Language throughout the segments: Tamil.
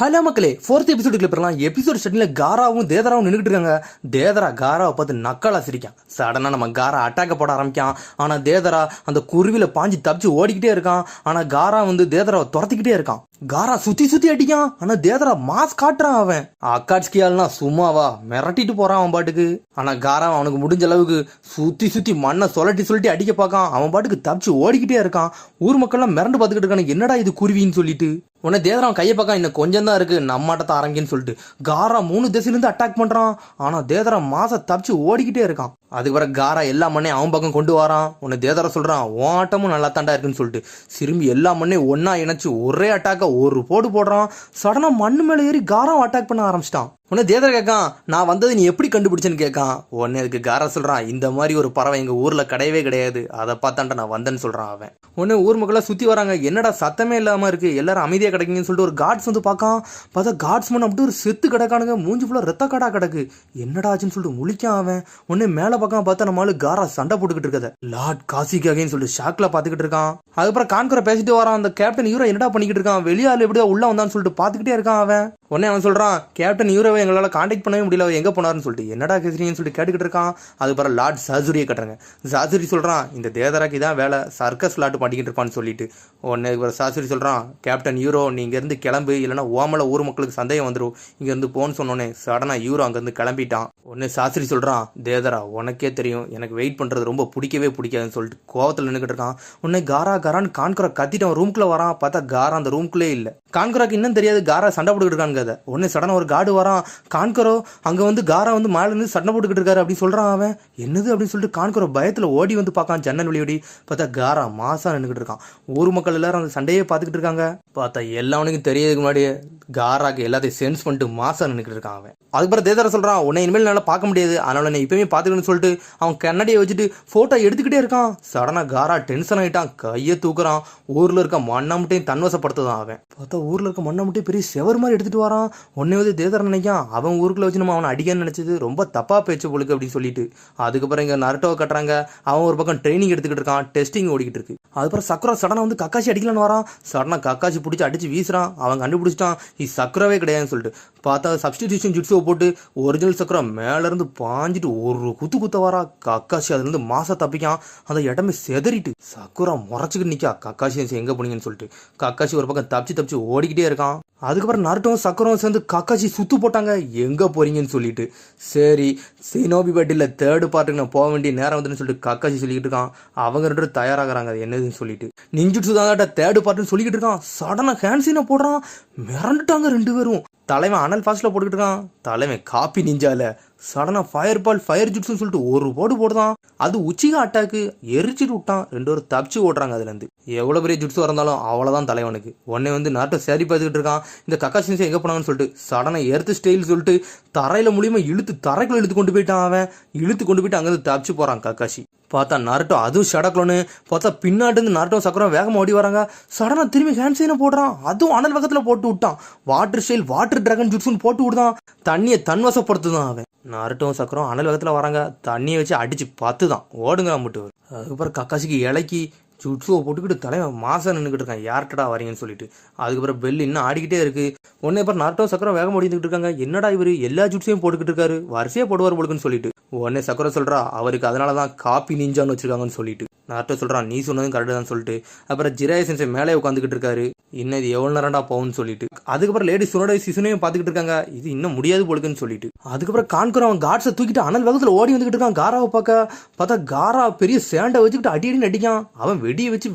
ஹலோ மக்களே, 4th எபிசோடுக்குள்ள போகலாம். எபிசோட் ஸ்டார்டிங்ல காராவும் தேதராவும் நின்றுட்டு இருக்காங்க. தேதரா காராவை பார்த்து நக்கலா சிரிக்கான். சடனா நம்ம காரா அட்டாக்க போட ஆரம்பிக்கான். ஆனா தேதரா அந்த குருவில பாஞ்சு தப்பிச்சு ஓடிக்கிட்டே இருக்கான். ஆனா காரா தேதராவை துரத்திக்கிட்டே இருக்கான். காரா சுத்தி சுத்தி அடிக்கான். ஆனா தேதரா மாஸ் காட்டுறான். அவன் அக்காட்ஸ்கியால்னா சும்மாவா மிரட்டிட்டு போறான் அவன் பாட்டுக்கு. ஆனா காரா அவனுக்கு முடிஞ்ச அளவுக்கு சுத்தி சுத்தி மண்ணை சொல்லட்டி அடிக்க பார்க்கான். அவன் பாட்டுக்கு தப்பிச்சு ஓடிக்கிட்டே இருக்கான். ஊர் மக்கள்லாம் மிரண்டு பார்த்துக்கிட்டு இருக்கானு, என்னடா இது குருவின்னு சொல்லிட்டு. உடனே தேதரான் கையை பார்க்க இன்னும் கொஞ்சம் தான் இருக்கு நம்மாட்டத்தை ஆரம்பின்னு சொல்லிட்டு காரா 3 திசையிலிருந்து அட்டாக் பண்றான். ஆனா தேதரா மாச தப்பிச்சு ஓடிக்கிட்டே இருக்கான். அதுக்கு பிறகு காரா எல்லா மண்ணையும் அவன் பக்கம் கொண்டு வரான். உன்னை தேதரா சொல்றான், உன் ஆட்டமும் நல்லா தாண்டா இருக்குன்னு சொல்லிட்டு திரும்பி எல்லா மண்ணையும் ஒன்னா இணைச்சு ஒரே அட்டாக்க ஒரு போடுறான். சடனா மண்ணு மேல ஏறி காரா அட்டாக் பண்ண ஆரம்பிச்சிட்டான். உடனே தேதரா கேட்கான், நான் வந்தது நீ எப்படி கண்டுபிடிச்சேன்னு கேட்கான். உடனே அதுக்கு காரா சொல்றான், இந்த மாதிரி ஒரு பறவை எங்க ஊர்ல கிடையவே கிடையாது, அதை பார்த்தான்ட்ட நான் வந்தேன்னு சொல்றான் அவன். உடனே ஊர் மக்களா சுத்தி வராங்க. என்னடா சத்தமே இல்லாம இருக்கு, எல்லாரும் அமைதியா கிடைக்குங்கன்னு சொல்லிட்டு ஒரு கார்ட்ஸ் பார்க்கான். பார்த்தா கார்ட்ஸ்மேன் அப்படி ஒரு செத்து கிடக்கானுங்க. மூஞ்சி ஃபுல்லா ரத்த காடா கிடக்கு. என்னடா ஆச்சுன்னு சொல்லிட்டு முழிக்கான் அவன். உடனே மேல பக்கம் பார்த்தா நம்மளால காரா சண்டை போட்டுக்கிட்டு இருக்கத லார்ட் காசிக்காகன்னு சொல்லிட்டு ஷாக்ல பாத்துக்கிட்டு இருக்கான். அதுக்கப்புறம் கான்கரை பேசிட்டு வரான். அந்த கேப்டன் யூரோ என்னடா பண்ணிக்கிட்டு இருக்கான், வெளியால எப்படியா உள்ள வந்தான்னு சொல்லிட்டு பாத்துக்கிட்டே இருக்கான் அவன். உடனே அவன் சொல்றான், கேப்டன் யூரோவை எங்களால கான்டாக்ட் பண்ணவே முடியல, எங்க போனாருன்னு சொல்லிட்டு. என்னடா கேசுறீங்கன்னு சொல்லிட்டு கேட்டுக்கிட்டு இருக்கான். அதுக்கப்புறம் லார்ட் சாசுரியை கட்டுறாங்க. சாசுரி சொல்றான், இந்த தேதராக்கி தான் வேலை, சர்க்கஸ் லாட்டு பண்ணிக்கிட்டு இருப்பான்னு சொல்லிட்டு. உடனே சாசுரி சொல்றான், கேப்டன் யூரோ நீ இங்க இருந்து கிளம்பு, இல்லைன்னா ஓமல ஊர் மக்களுக்கு சந்தேகம் வந்துடும், இங்க இருந்து போன்னு சொன்னோன்னே சடனா யூரோ அங்க இருந்து கிளம்பிட்டான். உடனே சாஸ்திரி சொல்றான், தேதரா உனக்கே தெரியும் எனக்கு வெயிட் பண்றது ரொம்ப பிடிக்கவே பிடிக்காதுன்னு சொல்லிட்டு கோவத்துல நின்றுக்கிட்டு இருக்கான். உடனே காரான்னு கான்கரா கத்திட்டு அவன் ரூம்குள்ள வரான். பார்த்தா காரா அந்த ரூம்குள்ளே இல்ல. கான்கராக்கு இன்னும் தெரியாது காரா சண்டை போட்டுக்கிட்டு இருக்கான்னு. உடனே சடனா ஒரு கார்டு வரான். கான்கரோ அங்க காரா மேல இருந்து சண்டை போட்டுக்கிட்டு இருக்காரு அப்படின்னு சொல்றான் அவன். என்னது அப்படின்னு சொல்லிட்டு கான்கரோ பயத்துல ஓடி பார்க்கான் ஜன்னல் வெளியோடி. பார்த்தா காரா மாசா நின்றுக்கிட்டு இருக்கான். ஊர் மக்கள் எல்லாரும் அந்த சண்டையே பார்த்துக்கிட்டு இருக்காங்க. பார்த்தா எல்லாவனுக்கும் தெரியறதுக்கு முன்னாடி காராக்கு எல்லாத்தையும் சென்ஸ் பண்ணிட்டு மாசா நின்றுக்கிட்டு இருக்கான் அவன். அதுக்கப்புறம் தேதரா சொல்றான், உன்னை இனிமேல் என்னால பார்க்க முடியாது, அதனால நான் இப்பவுமே பாத்துக்கணும்னு சொல்லிட்டு அவன் கண்ணாடியை வச்சுட்டு போட்டோ எடுத்துக்கிட்டே இருக்கான். சடனா காரா டென்ஷன் ஆயிட்டான். கையை தூக்குறான். ஊர்ல இருக்க மண்ணை மட்டும் தன்வசப்படுத்துதான் அவன். பார்த்தா ஊர்ல இருக்க மண்ணை மட்டும் பெரிய செவர் மாதிரி எடுத்துட்டு வரான். உடனே தேதரா நினைக்கான், அவன் ஊருக்குள்ள வச்சு நம்ம அவனை அடிக்கன்னு நினைச்சது ரொம்ப தப்பா பேச்சு பொழுக்கு அப்படின்னு சொல்லிட்டு. அதுக்கப்புறம் இங்க நருட்டோவை கட்டுறாங்க. அவன் ஒரு பக்கம் ட்ரைனிங் எடுத்துக்கிட்டு இருக்கான். டெஸ்டிங் ஓடிக்கிட்டு இருக்கு. அதுக்கப்புறம் சக்குரா சடனா கக்காசி அடிக்கலான்னு வரான். சடனா கக்காசி பிடிச்சி அடிச்சு வீசுறான். அவன் கண்டுபிடிச்சிட்டான் இது சக்கரவே கிடையாதுன்னு சொல்லிட்டு. பார்த்தா சப்ஸ்டிடியூஷன் ஜுட்ஸுவை போட்டு ஒரிஜினல் சக்கரா மேல இருந்து பாஞ்சிட்டு ஒரு குத்த வரா. கக்காசி அதுல இருந்து மாசா தப்பிக்கான். அந்த இடமே செதறிட்டு சக்குரா முறைச்சுக்கிட்டு நிக்கா. கக்காசி எங்க போனீங்கன்னு சொல்லிட்டு. கக்காசி ஒரு பக்கம் தப்பிச்சு ஓடிக்கிட்டே இருக்கான். அதுக்கப்புறம் நருட்டோவும் சக்கரம் சேர்ந்து கக்காசி சுத்து போட்டாங்க எங்க போறீங்கன்னு சொல்லிட்டு. சரி சினோபி பட்டில 3rd பார்ட்டுக்கு நான் போக வேண்டிய நேரம் வந்துன்னு சொல்லிட்டு கக்காசி சொல்லிக்கிட்டு இருக்கான். அவங்க 2 பேரும் தயாராகிறாங்க அது என்னதுன்னு சொல்லிட்டு. நிஞ்சுட்சு தான் 3rd பார்ட்னு சொல்லிக்கிட்டு இருக்கான். சடனா ஹேண்ட்ஸினை போடுறான். மிரண்டுட்டாங்க 2 பேரும். தலைவன் அனல் ஃபாஸ்ட்ல போட்டுக்கிட்டு இருக்கான். தலைவன் காப்பி நிஞ்சால சடனா ஃபயர் ஜுட்ஸ்னு சொல்லிட்டு ஒரு போடுதான். அது உச்சிகா அட்டாக்கு எரிச்சிட்டு விட்டான். 2 பேரும் தப்பிச்சு ஓடுறாங்க. அதுல இருந்து எவ்வளவு பெரிய ஜுட்ஸ் இருந்தாலும் அவ்வளவுதான் தலைவனுக்கு. உடனே நாட்டை சரி பார்த்துக்கிட்டு இருக்கான். இந்த கக்காசி எங்க போனாங்கன்னு சொல்லிட்டு சடனா எர்த்து ஸ்டைல் சொல்லிட்டு தரையில மூலியமா தரைக்குள்ள இழுத்து கொண்டு போயிட்டான். அவன் இழுத்து கொண்டு போயிட்டு அங்கிருந்து தப்பிச்சு போறான் கக்காசி. பார்த்தா நருட்டோ அதுவும் ஷடக்லோன்னு பார்த்தா பின்னாட்டு இருந்து நருட்டோ சக்கரம் வேகமா ஓடி வராங்க. சடனா திரும்பி ஹேண்ட்ஸைனை போடுறான். அதுவும் அனல் வேகத்துல போட்டு விட்டான். வாட்டர் ஸ்டைல் வாட்டர் டிராகன் ஜுட்ஸ்னு போட்டு விடுதான். தண்ணியை தன்வசப்படுத்துதான் அவன். நருட்டோவும் சக்கரம் அனல் வேகத்துல வராங்க. தண்ணியை வச்சு அடிச்சு பார்த்துதான் ஓடுங்க மட்டும். அதுக்கப்புறம் கக்காசிக்கு இலக்கி ஜுட்ஸுவை போட்டுக்கிட்டு தலைவன் மாசம் நின்றுக்கிட்டு இருக்கான். யார்ட்டடா வரீங்கன்னு சொல்லிட்டு. அதுக்கப்புறம் பெல் இன்னும் ஆடிக்கிட்டே இருக்கு. உடனே அப்புறம் நருட்டோ சக்கரம் வேகம் ஓடிக்கிட்டு இருக்காங்க. என்னடா இவரு எல்லா ஜுட்ஸையும் போட்டுக்கிட்டு இருக்காரு, வரிசையா போடுவார் போலுக்குன்னு சொல்லிட்டு. உடனே சக்கரை சொல்றா, அவருக்கு அதனாலதான் காப்பி நிஞ்சான்னு வச்சிருக்காங்கன்னு சொல்லிட்டு. நருட்டோ சொல்றான், நீ சொன்னதும் கரெக்ட் தான் சொல்லிட்டு. அப்புறம் ஜிராய சென்சை மேலே உட்காந்துக்கிட்டு இருக்காரு. இன்னும் இது எவ்வளவு நேரம்டா போகும்னு சொல்லிட்டு. அதுக்கப்புறம் லேடி சுனோட சிசுனையும் பாத்துக்கிட்டு இருக்காங்க. இது இன்னும் முடியாது போலுக்குன்னு சொல்லிட்டு. அதுக்கப்புறம் கான்கரோ அவன் காட்ஸை தூக்கிட்டு அனல் வேகத்துல ஓடி வந்துகிட்டு இருக்கான். காராவை பார்த்தா காரா பெரிய சேண்டை வச்சுக்கிட்டு அடி அடிக்கான். அவன் வெடி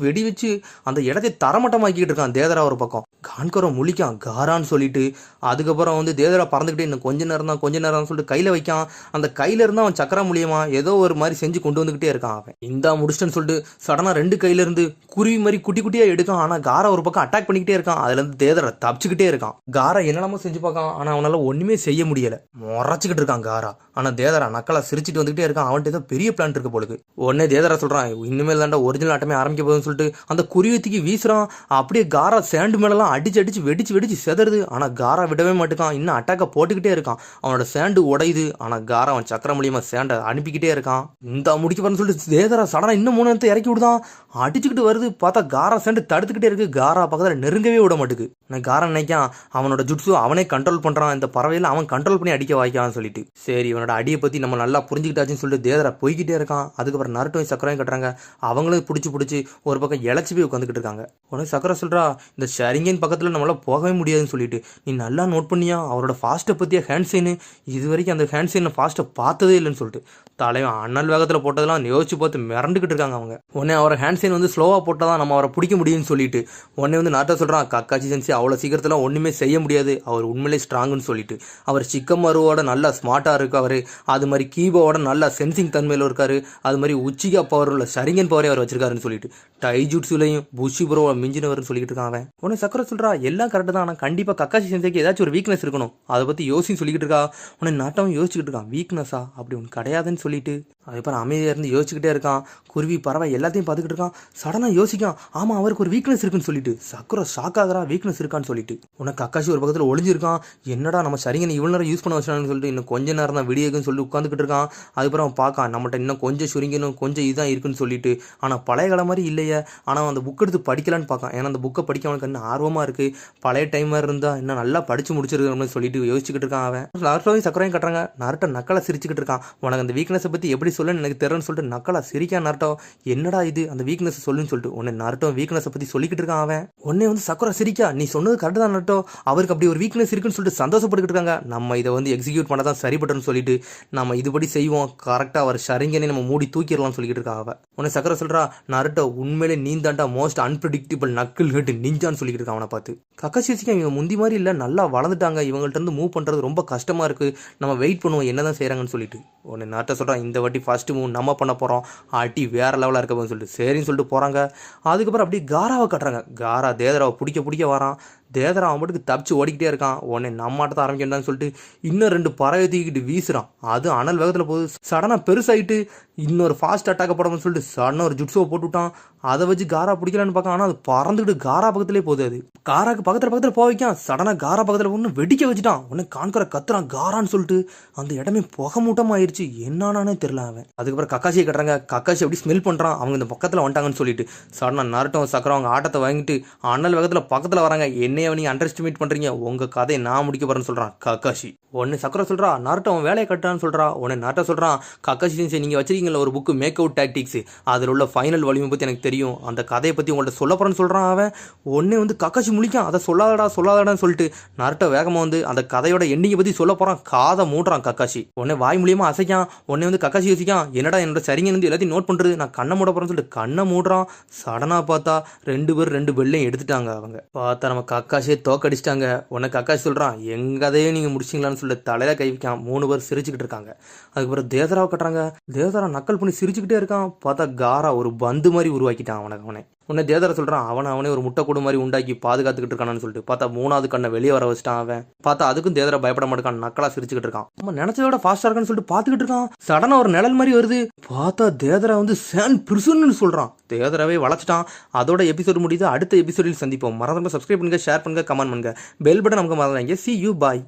வச்சு அந்த இடத்தை தரமட்டமாக்கிட்டு இருக்கான். தேதரா ஒரு பக்கம் கான்கரோ முழிக்கான் காரான்னு சொல்லிட்டு. அதுக்கப்புறம் தேதரா பறந்துகிட்டே இன்னும் கொஞ்ச நேரம் சொல்லிட்டு கையில வைக்கான். அந்த கையில இருந்தா அவன் சக்கரா மூலியமா ஏதோ ஒரு மாதிரி செஞ்சு கொண்டு வந்துகிட்டே இருக்கான். அவன் இந்தா முடிச்சிட்டேன்னு சொல்லிட்டு சடனா 2 கையில இருந்து குருவி மாதிரி குட்டி குட்டியா எடுக்கான். ஆனா காரா ஒரு பக்கம் அட்டாக் பண்ணிக்கிட்டே இருக்கான். அதுல இருந்து தேதரா தப்பிச்சுக்கிட்டே இருக்கான். காரா என்னெல்லாமோ செஞ்சு பார்க்கான். ஆனா அவனால ஒண்ணுமே செய்ய முடியல. முறைச்சுக்கிட்டு இருக்கான் காரா. ஆனா தேதரா நக்கலா சிரிச்சிட்டு வந்துகிட்டே இருக்கான். அவன்கிட்ட ஏதோ பெரிய பிளான் இருக்கு போலுக்கு. உடனே தேதரா சொல்றான், இனிமேல் தாண்டா ஒரிஜினல் ஆட்டமே ஆரம்பிக்க போகுதுன்னு சொல்லிட்டு அந்த குருவியத்துக்கு வீசுறான். அப்படியே காரா சேண்டு மேலெல்லாம் அடிச்சு அடிச்சு வெடிச்சு வெடிச்சு செதறுது. ஆனா காரா விடவே மாட்டேக்கான், இன்னும் அட்டாக்க போட்டுக்கிட்டே இருக்கான். அவனோட சேண்டு உடையுது. ஆனா காரா அவன் சக்கர மூலியமா சேண்டை அனுப்பிக்கிட்டே இருக்கான். இந்த முடிக்க போறேன்னு சொல்லிட்டு தேதரா சடனா இன்னும் 3 நேரத்தை இறக்கி விடுதான். அடிச்சுக்கிட்டு வருது. பார்த்தா காரா சேண்டு தடுத்துக்கிட்டே இருக்கு. காரா பக்கத்துல நெருங்கவே விட மாட்டுக்கு. நான் காரா நினைக்கான் அவனோட ஜுட்ஸு அவனே கண்ட்ரோல் பண்றான், இந்த பறவையில அவன் கண்ட்ரோல் பண்ணி அடிக்க வாய்க்கான்னு சொல்லிட்டு. சரி இவனோட அடியை பத்தி நம்ம நல்லா புரிஞ்சுக்கிட்டாச்சுன்னு சொல்லிட்டு தேதரா போய்கிட்டே இருக்கான். அதுக்கப்புறம் நருட்டோயும் சக்கரையும் கட்டுறாங்க. அவங்களும் பிடிச்சி ஒரு பக்கம் இழைச்சி போய் உட்காந்துக்கிட்டு இருக்காங்க. உனக்கு சக்கரை சொல்றா, இந்த ஷரிங்கன் பக்கத்துல நம்மளால போகவே முடியாதுன்னு சொல்லிட்டு. நீ நல்லா நோட் பண்ணியா அவரோட ஃபாஸ்ட்டை பத்தியா ஹேண்ட் சைனு, இது வரைக்கும் அந்த ஹேண்ட் சைனை ஃபாஸ்ட்டை பார்த்ததே இல்லைன்னு சொல்லிட்டு தலைவன் அண்ணல் வேகத்தில் போட்டதெல்லாம் யோசிச்சு பார்த்து மிரண்டுக்கிட்டு இருக்காங்க அவங்க. உடனே அவரை ஹேண்ட் சைன் வந்து ஸ்லோவாக போட்டால் தான் நம்ம அவரை பிடிக்க முடியும்னு சொல்லிட்டு உடனே வந்து நாட்டா சொல்கிறான், கக்காச்சி சென்சி அவ்வளோ சீக்கிரத்தில் ஒன்றுமே செய்ய முடியாது, அவர் உண்மையிலே ஸ்ட்ராங்குன்னு சொல்லிட்டு. அவர் சிக்கமருவோட நல்லா ஸ்மார்ட்டாக இருக்கு, அவர் அது மாதிரி கீபோவோட நல்லா சென்சிங் தன்மையில் இருக்காரு, அது மாதிரி உச்சிகா பவர் உள்ள ஷரிங்கன் பவரே அவர் வச்சிருக்காருன்னு சொல்லிட்டு டைஜுட்ஸுலையும் புஷி ப்ரோ மிஞ்சினவர்னு சொல்லிட்டு இருக்கான் அவன். உடனே சக்கரை சொல்கிறா, எல்லாம் கரெக்டு தான், ஆனால் கண்டிப்பாக கக்காச்சி சென்சிக்கு ஏதாச்சும் ஒரு வீக்னஸ் இருக்கணும், அதை பற்றி யோசின்னு சொல்லிக்கிட்டு இருக்கா. உடனே நாட்டம் யோசிச்சுக்கிட்டு இருக்கான், வீக்னஸா அப்படி ஒன்று கிடையாதுன்னு சொல்லிட்டு. அதுக்கப்புறம் அமைதியாக இருந்து யோசிச்சுக்கிட்டே இருக்கான். குருவி பறவை எல்லாத்தையும் பார்த்துக்கிட்டு இருக்கான். சடனாக யோசிக்கான், ஆமாம் அவருக்கு ஒரு வீக்னஸ் இருக்குன்னு சொல்லிட்டு. சக்கரை ஷாக் ஆகிறா, வீக்னஸ் இருக்கான்னு சொல்லிட்டு. உனக்கு கக்காசி ஒரு பக்கத்தில் ஒளிஞ்சிருக்கான். என்னடா நம்ம சரிங்க இவ்வளோ நேரம் யூஸ் பண்ண வச்சான்னு சொல்லிட்டு இன்னும் கொஞ்ச நேரம் தான் விடியக்குன்னு சொல்லி உட்காந்துக்கிட்டு இருக்கான். அதுக்கப்புறம் பார்க்கான், நம்மகிட்ட இன்னும் கொஞ்சம் சுருங்கணும், கொஞ்சம் இதுதான் இருக்குன்னு சொல்லிட்டு. ஆனால் பழைய காலம் மாதிரி இல்லையே. ஆனால் அந்த புக் எடுத்து படிக்கலான்னு பார்க்கான். ஏன்னா அந்த புக்கை படிக்க அவனுக்கு இன்னும் ஆர்வமாக இருக்குது. பழைய டைமாக இருந்தால் இன்னும் நல்லா படித்து முடிச்சிருக்கணும்னு சொல்லிட்டு யோசிச்சுக்கிட்டு இருக்கான் அவன். நருட்டோவையும் சக்கரையும் கட்டுறாங்க. நருட்டோ நக்கலை சிரிச்சுக்கிட்டு இருக்கான். உனக்கு அந்த வீக்னஸை பற்றி எப்படி சொல்லுன்னு எனக்கு தெரியலன்னு சொல்லிட்டு நக்கலா சிரிக்கா. நருட்டோ என்னடா இது அந்த வீக்னஸ் சொல்லுன்னு சொல்லிட்டு உன்னை நருட்டோ வீக்னஸை பற்றி சொல்லிக்கிட்டு இருக்கான் அவன். உடனே வந்து சக்கரை சிரிக்கா, நீ சொன்னது கரெக்டு தான் நருட்டோ, அவருக்கு அப்படி ஒரு வீக்னஸ் இருக்குன்னு சொல்லிட்டு சந்தோஷப்பட்டுக்கிட்டு இருக்காங்க. நம்ம இதை வந்து எக்ஸிக்யூட் பண்ண தான் சரிபட்டுன்னு சொல்லிட்டு நம்ம இதுபடி செய்வோம், கரெக்டாக அவர் ஷரிங்கனே நம்ம மூடி தூக்கிடலாம்னு சொல்லிக்கிட்டு இருக்கா அவன். உன்னை சக்கரை சொல்கிறா, நருட்டோ உண்மையிலே நீந்தாண்டா மோஸ்ட் அன்பிரடிக்டபிள் நக்கிள் ஹெட் நிஞ்சான்னு சொல்லிக்கிட்டு இருக்கான் அவனை பார்த்து. கக்காசிசிக்கா இவங்க முந்தி மாதிரி இல்லை, நல்லா வளர்ந்துட்டாங்க, இவங்கள்ட்ட இருந்து மூவ் பண்ணுறது ரொம்ப கஷ்டமாக இருக்குது, நம்ம வெயிட் பண்ணுவோம் என்ன தான் செய்கிறாங்கன்னு சொல்லிட்டு. உன்னை நருட்டோ சொல்கிறான், இந்த வாட்டி ஃபர்ஸ்ட் மூவ் நம்ம பண்ண போகிறோம், அடி வேற லெவலாக இருக்கணும்னு சொல்லிட்டு சரின்னு சொல்லிட்டு போகிறாங்க. அதுக்கப்புறம் அப்படியே காராவை கட்டுறாங்க. காரா தேதராவை பிடிக்க வரான். தேதரா அவன் மட்டுக்கு தப்பிச்சு ஓடிக்கிட்டே இருக்கான். உடனே நம்மாட்டத்தை ஆரம்பிக்கணும்னு சொல்லிட்டு இன்னும் 2 பறவை தூக்கிட்டு வீசுறான். அது அனல் வேகத்தில் போகுது. சடனாக பெருசாயிட்டு இன்னொரு ஃபாஸ்ட் அட்டாக் போடணும்னு சொல்லிட்டு சடனாக ஒரு ஜுட்ஸோவை போட்டுவிட்டான். அதை வச்சு காரா பிடிக்கலான்னு பார்க்க, ஆனால் அது பறந்துக்கிட்டு காரா பக்கத்திலே போகுது. அது காராக்கு பக்கத்தில் போக வைக்கான். சடனாக காரா பக்கத்தில் ஒன்று வெடிக்க வச்சுட்டான். உடனே கான்கரை கத்துறான் காரான்னு சொல்லிட்டு. அந்த இடமே புகை மூட்டமாக ஆயிடுச்சு, என்னானே தெரியல அவன். அதுக்கப்புறம் கக்காசியை கட்டுறாங்க. கக்காசி அப்படி ஸ்மெல் பண்ணுறான், அவங்க இந்த பக்கத்தில் வந்துட்டாங்கன்னு சொல்லிட்டு. சடனாக நருட்டோ சக்கரம் அவங்க ஆட்டத்தை வாங்கிட்டு அனல் வேகத்தில் பக்கத்தில் வராங்க. என்னைய நீ அண்டர் எஸ்டிமேட் பண்ணுறீங்க, உங்கள் கதையை நான் முடிக்க போகிறேன்னு சொல்கிறான் கக்காசி. ஒன்று சக்கரை சொல்கிறா, நருட்டோ அவன் வேலையை கட்டான்னு சொல்கிறா. உடனே நருட்டோ சொல்கிறான், கக்காசி நீங்கள் வச்சிருக்கீங்களா ஒரு புக்கு மேக் அவுட் டாக்டிக்ஸ், அதில் உள்ள ஃபைனல் வலிமை பற்றி எனக்கு தெரியும், அந்த கதையை பற்றி உங்கள்கிட்ட சொல்ல போகிறேன்னு சொல்கிறான் அவன். ஒன்னே வந்து கக்காசி முழிக்கான், அதை சொல்லாதடான்னு சொல்லிட்டு நருட்டோ வேகமாக வந்து அந்த கதையோட எண்டிங்கை பற்றி சொல்ல போகிறான். காதை மூடுறான் கக்காசி. உடனே வாய் மூலியமாக அசைக்கான். உடனே வந்து கக்காசி யோசிக்கான், என்னடா என்னோட சரிங்க வந்து எல்லாத்தையும் நோட் பண்ணுறது, நான் கண்ணை மூட போகிறேன்னு சொல்லிட்டு கண்ணை மூடுறான். சடனாக பார்த்தா 2 பேர் 2 பெல்லையும் எடுத்துட்டாங்க. அவங்க பார்த்தா நம்ம கக்காசியை தோக்கடிச்சிட்டாங்க. உடனே கக்காசி சொல்கிறான், எங்கள் கதையே நீங்கள் முடிச்சிங்களான்னு சொல்லிட்டு தலையில கை வைக்கான். 3 பேர் சிரிச்சுக்கிட்டு இருக்காங்க. அதுக்கப்புறம் தேதராவை கட்டுறாங்க. தேதரா நக்கல் பண்ணி சிரிச்சுக்கிட்டே இருக்கான். பார்த்தா காரா ஒரு பந்து மாதிரி உருவாக்கிட்டான் அவனை. உடனே தேதரா சொல்கிறான், அவனே ஒரு முட்டை கூடு மாதிரி உண்டாக்கி பாதுகாத்துக்கிட்டு இருக்கானு சொல்லிட்டு. பார்த்தா 3வது கண்ணை வெளியே வர வச்சிட்டான் அவன். பார்த்தா அதுக்கும் தேதரா பயப்பட மாட்டான், நக்கலா சிரிச்சுக்கிட்டு இருக்கான். நம்ம நினைச்சதோட ஃபாஸ்டா இருக்கான்னு சொல்லிட்டு பார்த்துக்கிட்டு இருக்கான். சடனா ஒரு நிழல் மாதிரி வருது. பார்த்தா தேதரா வந்து சேன் பிரிசுன்னு சொல்றான். தேதராவே வளச்சிட்டான். அதோட எபிசோடு முடியுது. அடுத்த எபிசோடில் சந்திப்போம். மறக்காம சப்ஸ்கிரைப் பண்ணுங்க, ஷேர் பண்ணுங்க, கமெண்ட் பண்ணுங்க, பெல் பட்டன் நமக்கு மறந்துடாதீங்க. See you, bye.